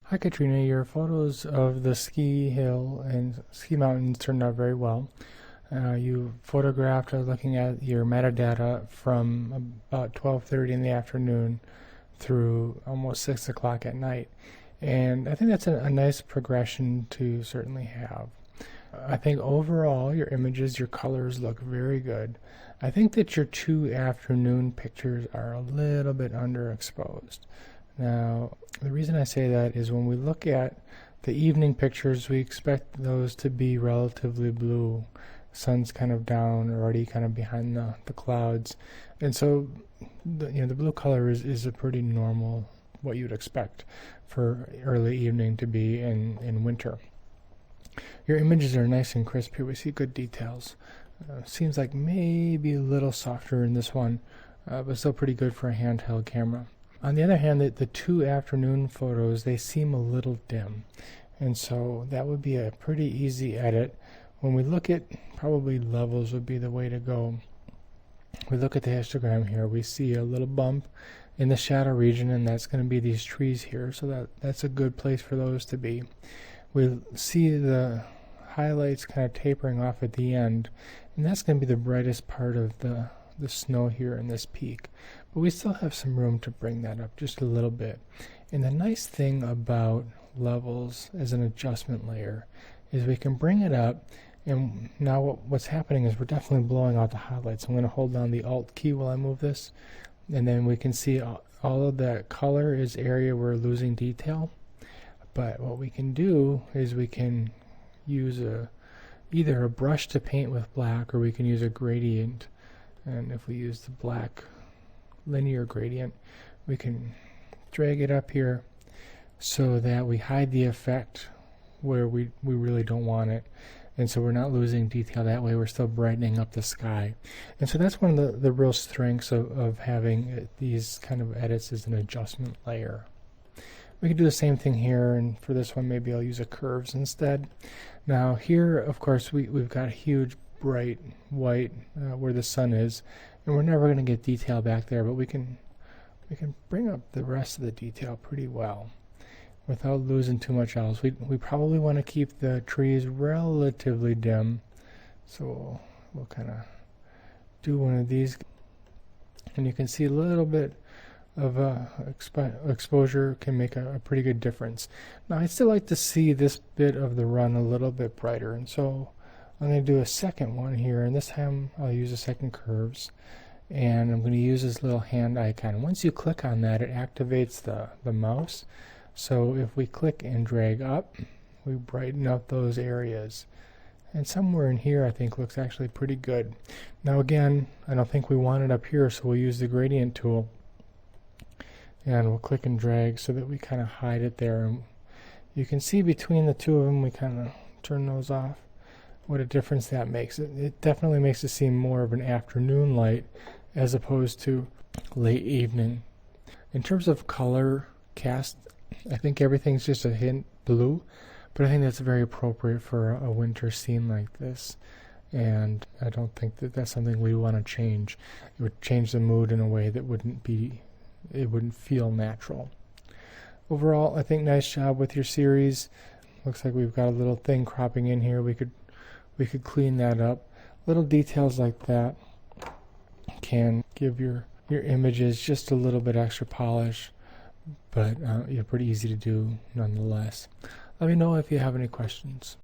Hi Katrina, your photos of the ski hill and ski mountains turned out very well. You photographed looking at your metadata from about 12:30 in the afternoon through almost 6 o'clock at night. And I think that's a nice progression to certainly have. I think overall your images, your colors look very good. I think that your two afternoon pictures are a little bit underexposed. Now, the reason I say that is when we look at the evening pictures, we expect those to be relatively blue. Sun's kind of down, already kind of behind the clouds. And so, the blue color is a pretty normal, what you'd expect for early evening to be in winter. Your images are nice and crisp here. We see good details. Seems like maybe a little softer in this one, but still pretty good for a handheld camera. On the other hand, the two afternoon photos, they seem a little dim. And so that would be a pretty easy edit. When we look at, probably levels would be the way to go. We look at the histogram here, we see a little bump in the shadow region, and that's going to be these trees here. So that's a good place for those to be. We see the highlights kind of tapering off at the end, and that's going to be the brightest part of the snow here in this peak. But we still have some room to bring that up just a little bit. And the nice thing about levels as an adjustment layer is we can bring it up, and now what's happening is we're definitely blowing out the highlights. I'm going to hold down the Alt key while I move this, and then we can see all of that color is area we're losing detail. But what we can do is we can use either a brush to paint with black, or we can use a gradient. And if we use the black linear gradient, we can drag it up here so that we hide the effect where we really don't want it. And so we're not losing detail that way. We're still brightening up the sky. And so that's one of the real strengths of having these kind of edits as an adjustment layer. We can do the same thing here, and for this one maybe I'll use a curves instead. Now here, of course, we've got a huge bright white where the sun is, and we're never going to get detail back there, but we can bring up the rest of the detail pretty well without losing too much else. We probably want to keep the trees relatively dim, so we'll kind of do one of these, and you can see a little bit of exposure can make a pretty good difference. Now I'd still like to see this bit of the run a little bit brighter, and so I'm going to do a second one here, and this time I'll use a second curves, and I'm going to use this little hand icon. Once you click on that, it activates the mouse. So if we click and drag up, we brighten up those areas. And somewhere in here I think looks actually pretty good. Now again, I don't think we want it up here, so we'll use the gradient tool. And we'll click and drag so that we kind of hide it there. And you can see between the two of them, we kind of turn those off. What a difference that makes. It definitely makes it seem more of an afternoon light as opposed to late evening. In terms of color cast, I think everything's just a hint blue, but I think that's very appropriate for a winter scene like this. And I don't think that that's something we want to change. It would change the mood in a way that wouldn't feel natural. Overall, I think nice job with your series. Looks like we've got a little thing cropping in here. We could clean that up. Little details like that can give your images just a little bit extra polish, but pretty easy to do nonetheless. Let me know if you have any questions.